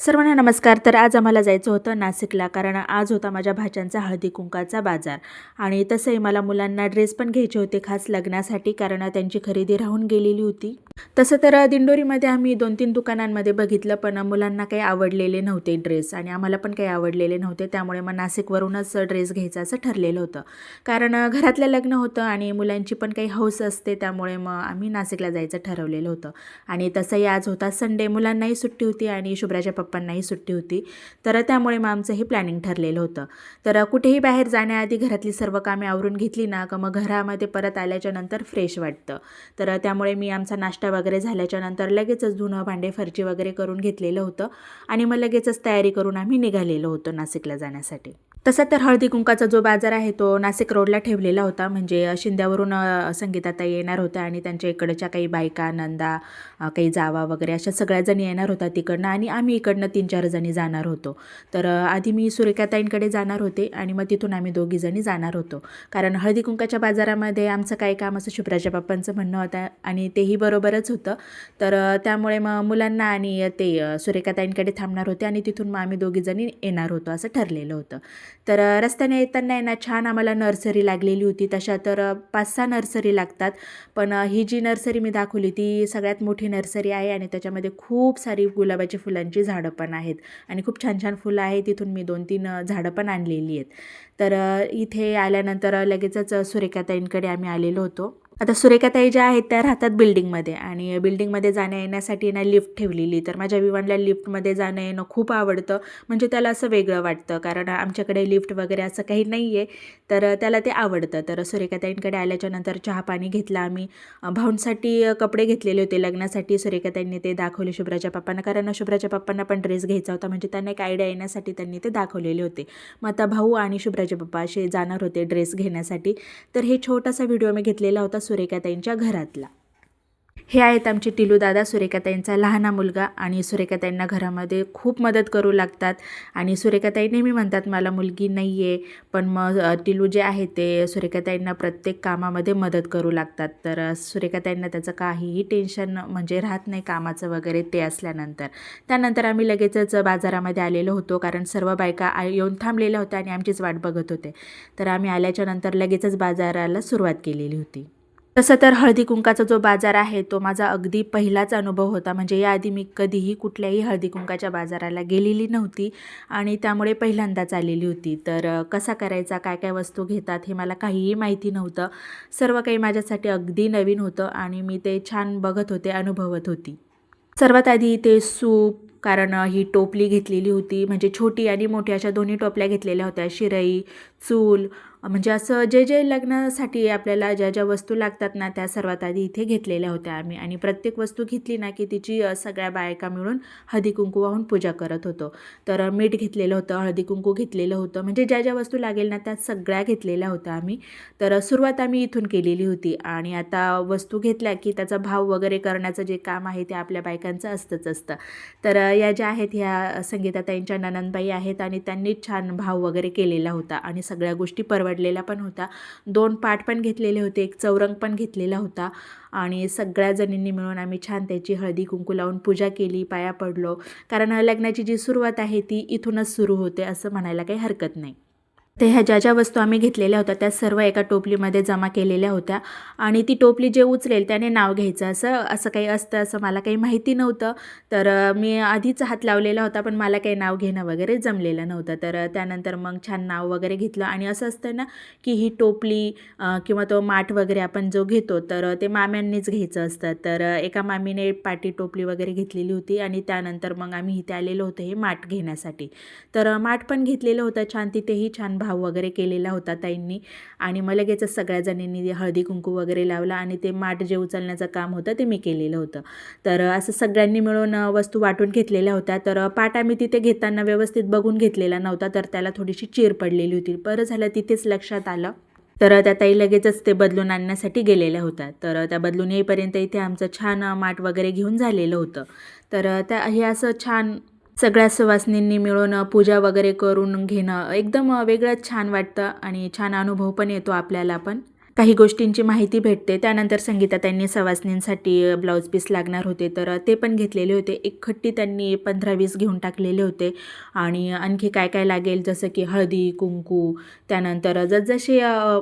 सर्वांना नमस्कार. तर आज आम्हाला जायचं होतं नाशिकला, कारण आज होता माझ्या भाच्यांचा हळदी-कुंकाचा बाजार. आणि तसंही मला मुलांना ड्रेस पण घ्यायचे होते खास लग्नासाठी, कारण त्यांची खरेदी राहून गेलेली होती. तसं तर दिंडोरीमध्ये आम्ही 2-3 दुकानांमध्ये बघितलं, पण मुलांना काही आवडलेले नव्हते ड्रेस आणि आम्हाला पण काही आवडलेले नव्हते. त्यामुळे मग नाशिकवरूनच ड्रेस घ्यायचं असं ठरलेलं होतं. कारण घरातलं लग्न होतं आणि मुलांची पण काही हौस असते, त्यामुळे मग आम्ही नाशिकला जायचं ठरवलेलं होतं. आणि तसंही आज होता संडे, मुलांनाही सुट्टी होती आणि शुभ्राच्या पप्पांनाही सुट्टी होती. तर त्यामुळे मग आमचं हे प्लॅनिंग ठरलेलं होतं. तर कुठेही बाहेर जाण्याआधी घरातली सर्व कामे आवरून घेतली ना का मग घरामध्ये परत आल्याच्या नंतर फ्रेश वाटतं. तर त्यामुळे मी आमचा नाश्ता वगैरे झाल्याच्या नंतर लगेचच धुणं भांडे फरची वगैरे करून घेतलेलं होतं आणि मग लगेचच तयारी करून आम्ही निघालेलो होतो नाशिकला जाण्यासाठी. तसा तर हळदी-कुंकाचा जो बाजार आहे तो नाशिक रोडला ठेवलेला होता. म्हणजे शिंद्यावरून संगीताताई येणार होत्या आणि त्यांच्या इकडच्या काही बायका, नंदा, काही जावा वगैरे अशा सगळ्या जणी येणार होत्या तिकडनं आणि आम्ही इकडनं 3-4 जणी जाणार होतो. तर आधी मी सुरेखाताईंकडे जाणार होते आणि मग तिथून आम्ही दोघी जणी जाणार होतो. कारण हळदी-कुंकाच्या बाजारामध्ये आमचं काही काम असं शुभ्राच्या पप्पांचं म्हणणं होतं आणि तेही बरोबरच होतं. तर त्यामुळे मग मुलांना आणि ते सुरेखाताईंकडे थांबणार होते आणि तिथून मग आम्ही दोघी जणी येणार होतो असं ठरलेलं होतं. तर रस्त्याने येताना आहे ना छान आम्हाला नर्सरी लागलेली होती. तशा तर 5-6 नर्सरी लागतात, पण ही जी नर्सरी मी दाखवली ती सगळ्यात मोठी नर्सरी आहे आणि त्याच्यामध्ये खूप सारी गुलाबाची फुलांची झाडं पण आहेत आणि खूप छान छान फुलं आहेत. तिथून मी 2-3 झाडं पण आणलेली आहेत. तर इथे आल्यानंतर लगेचच सुरेखाताईंकडे आम्ही आलेलो होतो. आता सुरेखाताई ज्या आहेत त्या राहतात बिल्डिंगमध्ये आणि बिल्डिंगमध्ये जाण्या येण्यासाठी ना लिफ्ट ठेवलेली. तर माझ्या विवानला लिफ्टमध्ये जाणं येणं खूप आवडतं. म्हणजे त्याला असं वेगळं वाटतं, कारण आमच्याकडे लिफ्ट वगैरे असं काही नाही आहे. तर त्याला ते आवडतं. तर सुरेखाताईंकडे आल्याच्यानंतर चहा-पाणी घेतला आम्ही. भाऊंसाठी कपडे घेतलेले होते लग्नासाठी. सुरेखाताईंनी ते दाखवले शुभ्राच्या पप्पांना, कारण शुभ्राच्या पप्पांना पण ड्रेस घ्यायचा होता. म्हणजे त्यांना एक आयडिया येण्यासाठी त्यांनी ते दाखवलेले होते. मग आता भाऊ आणि शुभ्राचे पप्पा असे जाणार होते ड्रेस घेण्यासाठी. तर हे छोटासा व्हिडिओ मी घेतलेला होता सुरेखाताईंच्या घरातला. हे आहेत आमचे टिलू दादा, सुरेखाताईंचा लहाना मुलगा. आणि सुरेखाताईंना घरामध्ये खूप मदत करू लागतात आणि सुरेखाताई नेहमी म्हणतात मला मुलगी नाही आहे, पण मग टिलू जे आहे ते सुरेखाताईंना प्रत्येक कामामध्ये मदत करू लागतात. तर सुरेखाताईंना त्याचं काहीही टेन्शन म्हणजे राहत नाही कामाचं वगैरे ते असल्यानंतर. त्यानंतर आम्ही लगेचच बाजारामध्ये आलेलो होतो, कारण सर्व बायका येऊन थांबलेल्या होत्या आणि आमचीच वाट बघत होते. तर आम्ही आल्याच्यानंतर लगेचच बाजाराला सुरुवात केलेली होती. तसं तर हळदी-कुंकाचा जो बाजार आहे तो माझा अगदी पहिलाच अनुभव होता. म्हणजे याआधी मी कधीही कुठल्याही हळदी-कुंकाच्या बाजाराला गेलेली नव्हती आणि त्यामुळे पहिल्यांदाच आलेली होती. तर कसा करायचा, काय काय वस्तू घेतात हे मला काहीही माहिती नव्हतं. सर्व काही माझ्यासाठी अगदी नवीन होतं आणि मी ते छान बघत होते, अनुभवत होती. सर्वात आधी ते सूप, कारण ही टोपली घेतलेली होती. म्हणजे छोटी आणि मोठी अशा दोन्ही टोपल्या घेतलेल्या होत्या. शिराई, चूल, म्हणजे असं जे जे लग्नासाठी आपल्याला ज्या ज्या वस्तू लागतात ना त्या सर्वात आधी इथे घेतलेल्या होत्या आम्ही. आणि प्रत्येक वस्तू घेतली ना की तिची सगळ्या बायका मिळून हळदी-कुंकू वाहून पूजा करत होतो. तर मीठ घेतलेलं होतं, हळदी-कुंकू घेतलेलं होतं, म्हणजे ज्या ज्या वस्तू लागेल ना त्या सगळ्या घेतलेल्या होत्या आम्ही. तर सुरुवात आम्ही इथून केलेली होती आणि आता वस्तू घेतल्या की त्याचा भाव वगैरे करण्याचं जे काम आहे ते आपल्या बायकांचं असतं. तर या ज्या आहेत ह्या संगीताताईंच्या नणंदबाई आहेत आणि त्यांनीच छान भाव वगैरे केलेला होता आणि सगळ्या गोष्टी परवडलेल्या पण होत्या. 2 पाट पण घेतलेले होते, एक चौरंग पण घेतलेला होता आणि सगळ्या जणींनी मिळून आम्ही छान त्याची हळदी-कुंकू लावून पूजा केली, पाया पडलो. कारण लग्नाची जी सुरुवात आहे ती इथूनच सुरू होते असं म्हणायला काही हरकत नाही. ते ह्या ज्या ज्या वस्तू आम्ही घेतलेल्या होत्या त्या सर्व एका टोपलीमध्ये जमा केलेल्या होत्या आणि ती टोपली जे उचलेल त्याने नाव घ्यायचं असं असं काही असतं असं मला काही माहिती नव्हतं. तर मी आधीच हात लावलेला होता, पण मला काही नाव घेणं वगैरे जमलेलं नव्हतं. तर त्यानंतर मग छान नाव वगैरे घेतलं आणि असं असतं ना की ही टोपली किंवा तो माठ वगैरे आपण जो घेतो तर ते माम्यांनीच घ्यायचं असतं. तर एका मामीने पाटी टोपली वगैरे घेतलेली होती आणि त्यानंतर मग आम्ही इथे आलेलो होतो हे माठ घेण्यासाठी. तर माठ पण घेतलेलं होतं छान, तिथेही छान भाव वगैरे केलेला होता ताईंनी आणि मग लगेचच सगळ्या जणींनी हळदी-कुंकू वगैरे लावला आणि ते माठ जे उचलण्याचं काम होतं ते मी केलेलं होतं. तर असं सगळ्यांनी मिळून वस्तू वाटून घेतलेल्या होत्या. तर पाट आम्ही तिथे घेताना व्यवस्थित बघून घेतलेला नव्हता, तर त्याला थोडीशी चीर पडलेली होती. बरं झालं तिथेच लक्षात आलं. तर त्या ताई लगेचच ते बदलून आणण्यासाठी गेलेल्या होत्या. तर त्या बदलून येईपर्यंत इथे आमचं छान माठ वगैरे घेऊन झालेलं होतं. तर त्या हे असं छान सगळ्या सुवासिनींनी मिळून पूजा वगैरे करून घेणं एकदम वेगळंच छान वाटतं आणि छान अनुभव पण येतो आपल्याला पण. काही गोष्टींची माहिती भेटते. त्यानंतर संगीता त्यांनी सवासनींसाठी ब्लाऊज पीस लागणार होते, तर ते पण घेतलेले होते. एकखट्टी त्यांनी 15-20 घेऊन टाकलेले होते. आणि आणखी काय काय लागेल जसं की हळदी, कुंकू, त्यानंतर जसजशी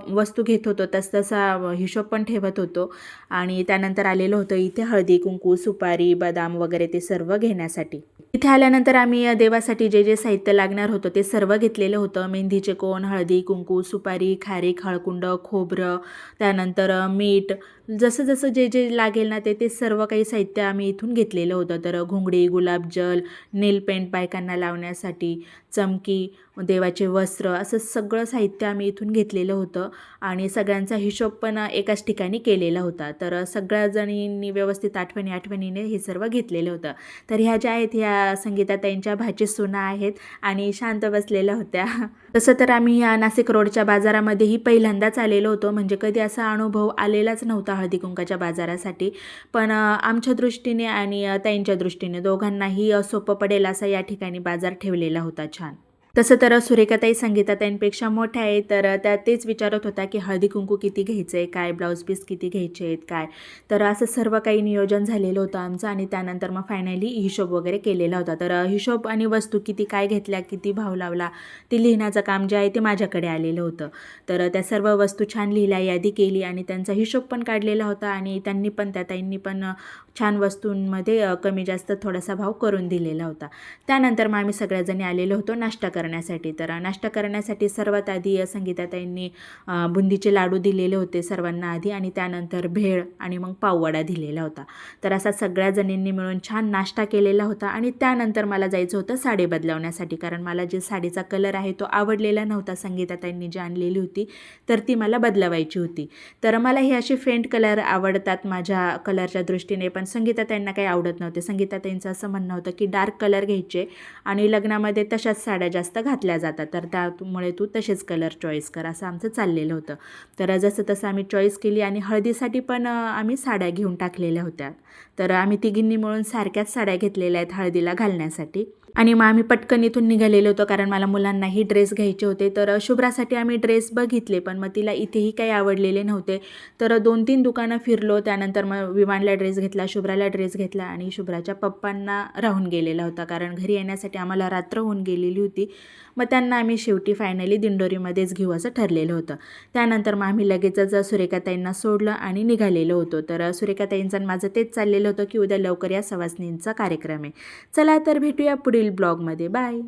वस्तू घेत होतो तसतसा हिशोब पण ठेवत होतो. आणि त्यानंतर आलेलो होतो इथे हळदी, कुंकू, सुपारी, बदाम वगैरे ते सर्व घेण्यासाठी. इथे आल्यानंतर आम्ही देवासाठी जे जे साहित्य लागणार होतं ते सर्व घेतलेलं होतं. मेहंदीचे कोन, हळदी, कुंकू, सुपारी, खारीक, हळकुंड, खोबरं, त्यानंतर मीठ, जसं जसं जे जे लागेल ना ते सर्व काही साहित्य आम्ही इथून घेतलेलं होतं. तर घुंगडी, गुलाबजल, नेल पेंट बायकांना लावण्यासाठी, चमकी, देवाचे वस्त्र, असं सगळं साहित्य आम्ही इथून घेतलेलं होतं. आणि सगळ्यांचा हिशोब पण एकाच ठिकाणी केलेला होता. तर सगळ्या जणींनी व्यवस्थित आठवणीने हे सर्व घेतलेलं होतं. तर ह्या ज्या आहेत ह्या संगीताताईंच्या भाची सुना आहेत आणि शांत बसलेल्या होत्या. तसं तर आम्ही ह्या नाशिक रोडच्या बाजारामध्येही पहिल्यांदाच आलेलो होतो, म्हणजे कधी असा अनुभव आलेलाच नव्हता हळदी कुंकाच्या बाजारासाठी. पण आमच्या दृष्टीने आणि ताईंच्या दृष्टीने दोघांनाही सोपं पडेल असा या ठिकाणी बाजार ठेवलेला होता छान. तसं तर सुरेखाताई संगीताताईंपेक्षा मोठ्या आहे, तर त्या तेच विचारत होता की हळदी कुंकू किती घ्यायचं आहे, काय ब्लाऊज पीस किती घ्यायचे आहेत काय. तर असं सर्व काही नियोजन झालेलं होतं आमचं. आणि त्यानंतर मग फायनली हिशोब वगैरे केलेला होता. तर हिशोब आणि वस्तू किती काय घेतल्या, किती भाव लावला, ते लिहिण्याचं काम जे आहे ते माझ्याकडे आलेलं होतं. तर त्या सर्व वस्तू छान लिहिल्या, यादी केली आणि त्यांचा हिशोब पण काढलेला होता. आणि त्यांनी पण त्या ताईंनी पण छान वस्तूंमध्ये कमी जास्त थोडासा भाव करून दिलेला होता. त्यानंतर मग आम्ही सगळ्याजणी आलेलो होतो नाश्ता करण्यासाठी. तर नाश्ता करण्यासाठी सर्वात आधी संगीताताईंनी बुंदीचे लाडू दिलेले होते सर्वांना आधी, आणि त्यानंतर भेळ आणि मग पाववडा दिलेला होता. तर असा सगळ्या जणींनी मिळून छान नाश्ता केलेला होता. आणि त्यानंतर मला जायचं होतं साडी बदलवण्यासाठी, कारण मला जे साडीचा कलर आहे तो आवडलेला नव्हता. संगीताताईंनी जी आणलेली होती तर ती मला बदलवायची होती. तर मला ही अशी फेंट कलर आवडतात माझ्या कलरच्या दृष्टीने, पण संगीताताईंना काही आवडत नव्हते. संगीताताईंचं असं म्हणणं होतं की डार्क कलर घ्यायचे आणि लग्नामध्ये तशाच साड्या जास्त घातल्या जातात, तर त्यामुळे तू तसेच कलर चॉईस कर, असं आमचं चाललेलं होतं. तर जसं तसं आम्ही चॉईस केली. आणि हळदीसाठी पण आम्ही साड्या घेऊन टाकलेल्या होत्या. तर आम्ही तिघींनी मिळून सारख्याच साड्या घेतलेल्या आहेत हळदीला घालण्यासाठी. आणि मग आम्ही पटकन इथून निघालेलो होतो, कारण मला मुलांनाही ड्रेस घ्यायचे होते. तर शुभ्रासाठी आम्ही ड्रेस बघितले, पण मग तिला इथेही काही आवडलेले नव्हते. तर 2-3 दुकानं फिरलो. त्यानंतर मग विवानला ड्रेस घेतला, शुभ्राला ड्रेस घेतला आणि शुभ्राच्या पप्पांना राहून गेलेला होता, कारण घरी येण्यासाठी आम्हाला रात्र होऊन गेलेली होती. मग त्यांना आम्ही शेवटी फायनली दिंडोरीमध्येच घेऊ असं ठरलेलं होतं. त्यानंतर मग आम्ही लगेचच सुरेखाताईंना सोडलं आणि निघालेलो होतो. तर सुरेखाताईंचं आणि माझं तेच चाललेलं होतं की उद्या लवकर या सवासनींचा कार्यक्रम आहे. चला तर भेटूया पुढील ब्लॉगमध्ये. बाय.